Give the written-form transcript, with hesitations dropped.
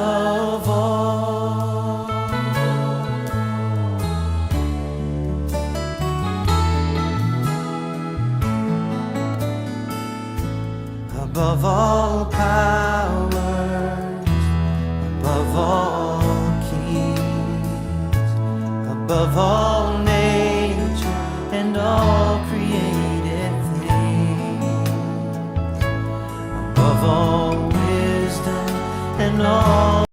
above all. Above all powers, above all kings, above all nature and all created things, above all wisdom and all